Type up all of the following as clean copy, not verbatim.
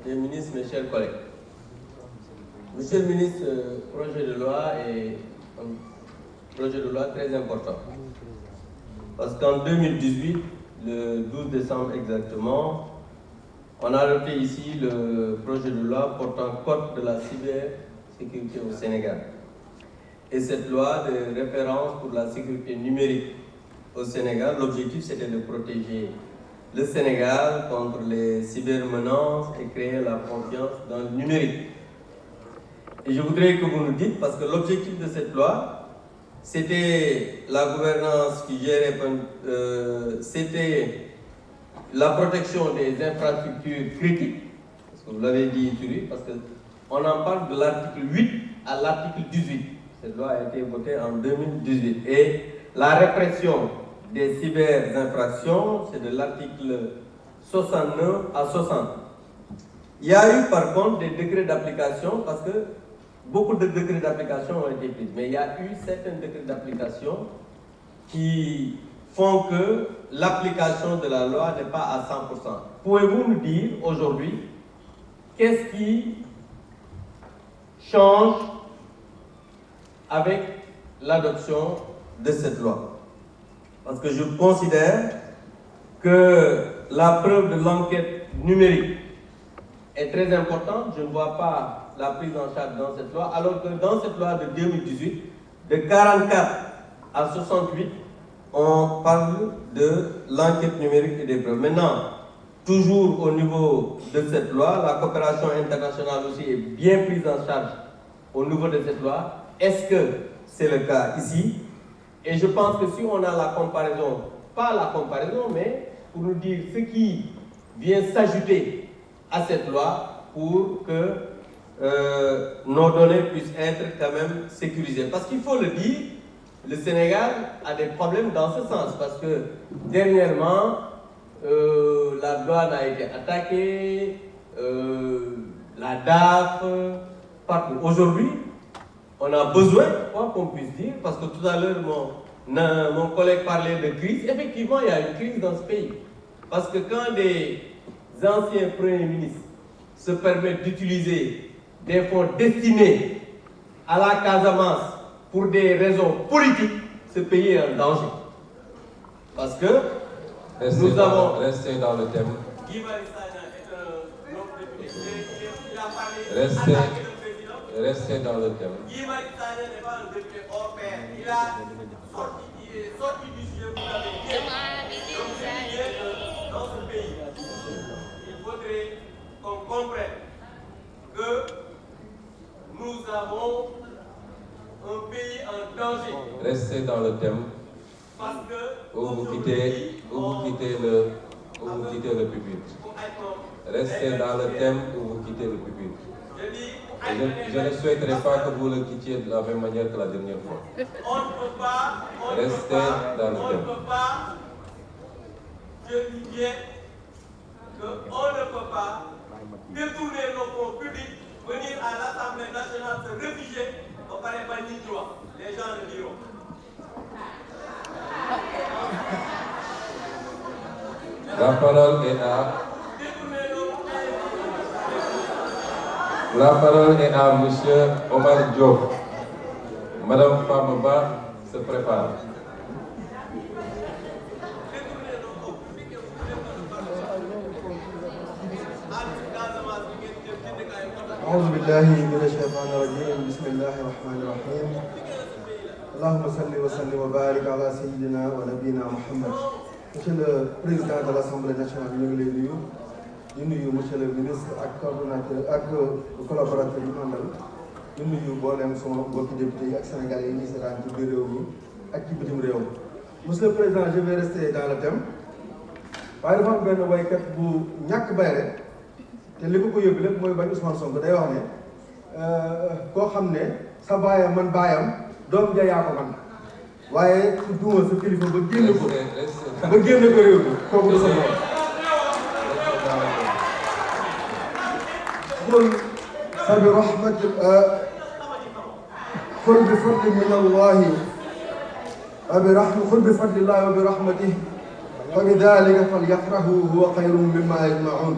des ministres, mes chers collègues. Monsieur le ministre, le projet de loi est un projet de loi très important. Parce qu'en 2018, le 12 décembre exactement, on a adopté ici le projet de loi portant code de la cybersécurité au Sénégal. Et cette loi de référence pour la sécurité numérique au Sénégal, l'objectif c'était de protéger le Sénégal contre les cybermenaces et créer la confiance dans le numérique. Et je voudrais que vous nous dites, parce que l'objectif de cette loi, c'était la gouvernance qui gérait, c'était la protection des infrastructures critiques, parce que vous l'avez dit, parce qu'on en parle de l'article 8 à l'article 18. Cette loi a été votée en 2018. Et la répression des cyberinfractions, c'est de l'article 69 à 60. Il y a eu par contre des décrets d'application, parce que beaucoup de décrets d'application ont été pris, mais il y a eu certains décrets d'application qui font que l'application de la loi n'est pas à 100%. Pouvez-vous nous dire aujourd'hui qu'est-ce qui change avec l'adoption de cette loi? Parce que je considère que la preuve de l'enquête numérique est très importante. Je ne vois pas la prise en charge dans cette loi, alors que dans cette loi de 2018, de 44 à 68, on parle de l'enquête numérique et des preuves. Maintenant, toujours au niveau de cette loi, la coopération internationale aussi est bien prise en charge au niveau de cette loi. Est-ce que c'est le cas ici? Et je pense que si on a la comparaison, pas la comparaison, mais pour nous dire ce qui vient s'ajouter à cette loi pour que nos données puissent être quand même sécurisées. Parce qu'il faut le dire, le Sénégal a des problèmes dans ce sens, parce que dernièrement, la douane a été attaquée, la DAF, partout. Aujourd'hui, on a besoin, quoi qu'on puisse dire, parce que tout à l'heure, mon collègue parlait de crise. Effectivement, il y a une crise dans ce pays. Parce que quand des anciens premiers ministres se permettent d'utiliser des fonds destinés à la Casamance pour des raisons politiques, ce pays est en danger. Parce que nous avons... Restez dans le thème. Guy Marius Sagna est un homme député. Il a parlé Restez dans le thème. Guy Marius Sagna n'est pas un député hors pair. Il est sorti du sujet, vous l'avez dit. Donc c'est lié dans ce pays. Il faudrait qu'on comprenne que nous avons un pays en danger. Restez dans le thème. Parce que vous quittez le pupitre. Restez dans le thème ou vous quittez le pupitre. Je ne souhaiterais pas que vous le quittiez de la même manière que la dernière fois. On ne peut pas. Restez dans le thème. On ne peut pas. Je dis bien qu'on ne peut pas détourner nos fonds publics, venir à l'Assemblée nationale se réfugier au palais Banidjoua. Les gens le diront. La parole est à Monsieur Omar Diop. Madame Famaba se prépare. أعوذ بالله من الشيطان الرجيم بسم الله الرحمن الرحيم اللهم صل وسلم وبارك على سيدنا ونبينا محمد. Monsieur le Président de l'Assemblée nationale, ñu ngi lay nuyu di nuyu monsieur le ministre ak coordonnateur ak collaborateur yi mu àndal di nuyu mboolem sama mbokki député yi ak Sénégalais yi ñuy seetaan ci biir réew mi ak ci bitim réew. Monsieur le Président, je vais rester dans le thème waaye dafa am benn waykat bu ñàkk bayre te li ko yóbbu lépp mooy bañ Ousmane Sonko day wax ne koo xam ne sa baayam man baayam doom ja yaa ko man waaye ku duuma sa kilifa ba génn ko réew mi kooku du sa moom. قل بفضل من الله قل بفضل الله وبرحمته فبذلك فليفرحوا هو خير مما يجمعون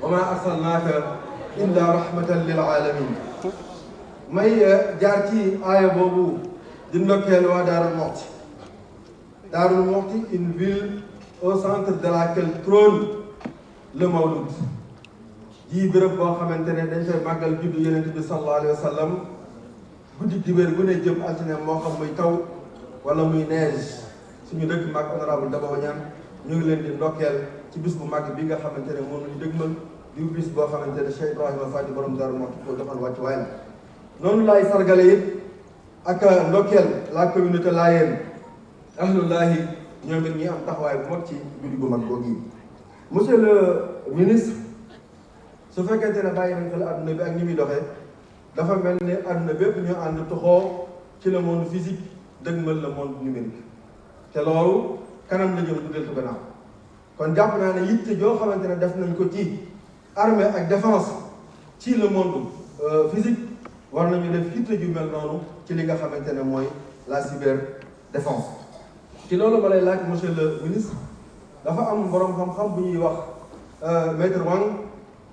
wa ma arsalnaaka illa rahmatan lil alamin may jaar ci aaya boobu di ndokkeel waa Daarul Muxti. Daarul Muxti, une ville au centre de laquelle trône le Mawlud, di bërëb boo xamante ne dañ fay màggal juddu Yonent bi sallallahu alayhi wa sallam guddi dibéer gu ne jëm altine moo xam muy taw wala muy neige. suñu dëkk mag honorable Daba Wañaan ñu ngi leen di ndokkeel ci bis bu mag bi nga xamante ne moom lañu dëgmal di bis boo xamante ne Cheikh Ibrahima Fati borom Daarul Muxti ko joxoon wàcc waay la. noonu laay sargale it ak ndokkeel la communauté laayeen ahlullahi ñoom it ñi am taxawaay bu mag ci guddi gu mag googu yi. monsieur le ministre, su fekkente ne bàyyi nañ xel àdduna bi ak ni muy doxee dafa mel ne àdduna bépp ñu ànd tuxoo ci le monde physique dëgmal le monde numérique te loolu kanam la jëm du deltu gannaaw. kon jàpp naa ne yitte joo xamante ne def nañ ko ci armée ak défense ci le monde physique war nañu def yitte ju mel noonu ci li nga xamante ne mooy la cyber défense. ci loolu ma lay laaj monsieur le ministre, dafa am borom xam-xam bu ñuy wax maître Wang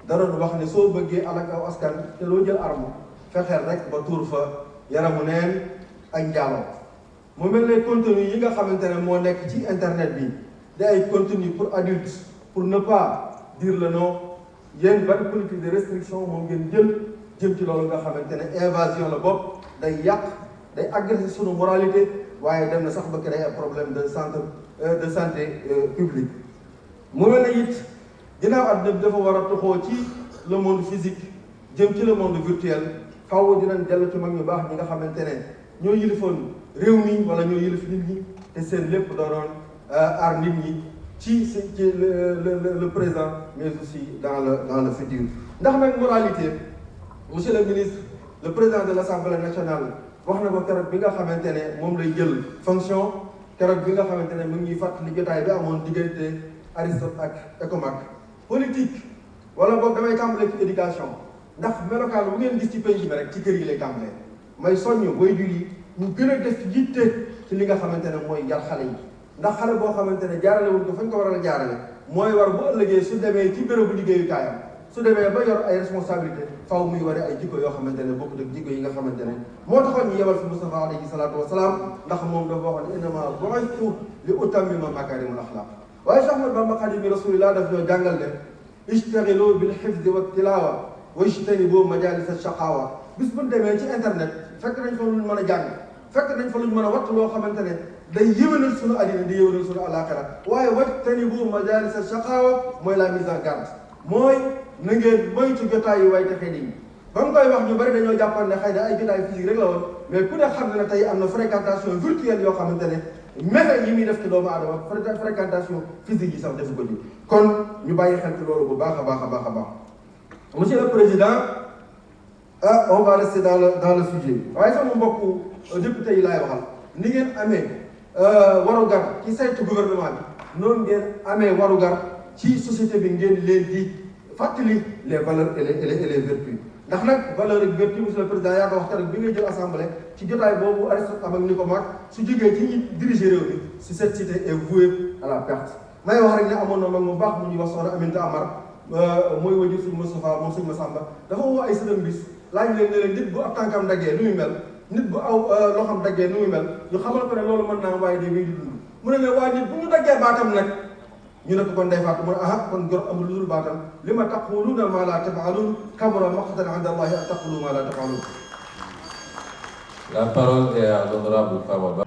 da doon wax ne soo bëggee alak aw askan te loo jël arme fexeel rek ba tuur fa yaramu neen ak njaaloo. mu mel ne contenu yi nga xamante ne moo nekk ci internet bi di ay contenu pour adultes pour ne pas dire le nom, yéen ban politique de restriction moom ngeen jëm ci loolu nga xamante ne invasion la bopp day yàq day agresser sunu moralité waaye dem na sax ba créer un problème de santé publique. mu mel ne it ginnaaw àdduna bi dafa war a toxoo ci le monde physique jëm ci le monde virtuel faaw dinañ dellu ci mag ñu baax ñi nga xamante ne ñoo yilifoon réew mi wala ñoo yilif nit ñi te seen lépp doonoon aar nit ñi ci le présent mais aussi dans le futur. ndax nag moralité, monsieur le ministre, le président de l'Assemblée nationale wax na ko keroog bi nga xamante ne moom lay jël fonction keroog bi nga xamante ne mu ngi fàttali jotaay bi amoon diggante Aristote ak Ecomac. politique wala boog damay tàmbalee ci éducation ndax melokaan bu ngeen gis ci penc bi rek ci kër yi lay tàmbalee. may soññ waajur yi ñu gën a def yitte ci li nga xamante ne mooy yar xale yi ndax xale boo xamante ne jaarale wuñ ko fañ ko war a jaarale mooy war bu ëllëgee su demee ci bérébu liggéeyukaayam su demee ba yor ay responsabilité faw muy waree ay jikko yoo xamante ne bokkut ak jikko yi nga xamante ne moo taxoon ñu yebal fi Moustapha alayhi salaatu wasalaam ndax moom dafa waxoon innama bu'ithtu li utammima makarimul axlaq. waaye Cheikh Ahmadou Bamba Xaadimu Rasuulillah daf ñoo jàngal ne ishtagilu bil hifzi wa tilaawa wa ijtanibu majalis ash-shaqaawa. bis bu ñu demee ci internet fekk nañ fa luñ mën a jàng fekk nañ fa luñ mën a wattu loo xamante ne day yëwénal suñu àddina di yëwénal suñu àllaaxira waaye wajtanibu majalis ash-shaqaawa mooy la mise en garde mooy na ngeen moytu jotaay yu way texee nit ñi. ba nga koy wax ñu bari dañoo jàppoon ne xëy na ay jotaay physique rek la woon mais ku ne xam ne tey am na fréquentation virtuelle yoo xamante ne méfe yi muy def ci doomu aadama fréquentation physique yi sax defu ko ji. kon ñu bàyyi xel ci loolu bu baax a baax a baax a baax. monsieur le président, on va rester dans le sujet waaye sama mbokku député yi laay waxal ni ngeen amee warugar ci saytu gouvernement bi noonu ngeen amee warugar ci société bi ngeen leen di fàttali les valeurs et les vertus. ndax nag valeur ak vertu monsieur le président yaa ko wax keroog bi ngay jël assemblée ci jotaay boobu Aristote am ak Nicomaque su jógee ci ñi diriger réew mi si cette cité est vouée à la perte. may wax rek ne amoon na mag mu baax mu ñuy wax soxna Aminata Amar mooy wajur suñu Moustapha moom suñu Massamba dafa woo ay sëtam bis laaj leen ne leen nit bu ab tànkam daggee nu muy mel nit bu aw loxam daggee nu muy mel ñu xamal ko ne loolu mën naa waaye day wéy di dund mu ne leen waaye nit bu ñu daggee baatam nag ñu ne ko kon day faatu mu ne aha kon gor amul lu dul baatam li ma taquluuna maa laa taf'aluun kabura maqtan 'inda Allahi an taqulu maa laa taf'aluun. La parole est à l'honorable Fama Ba.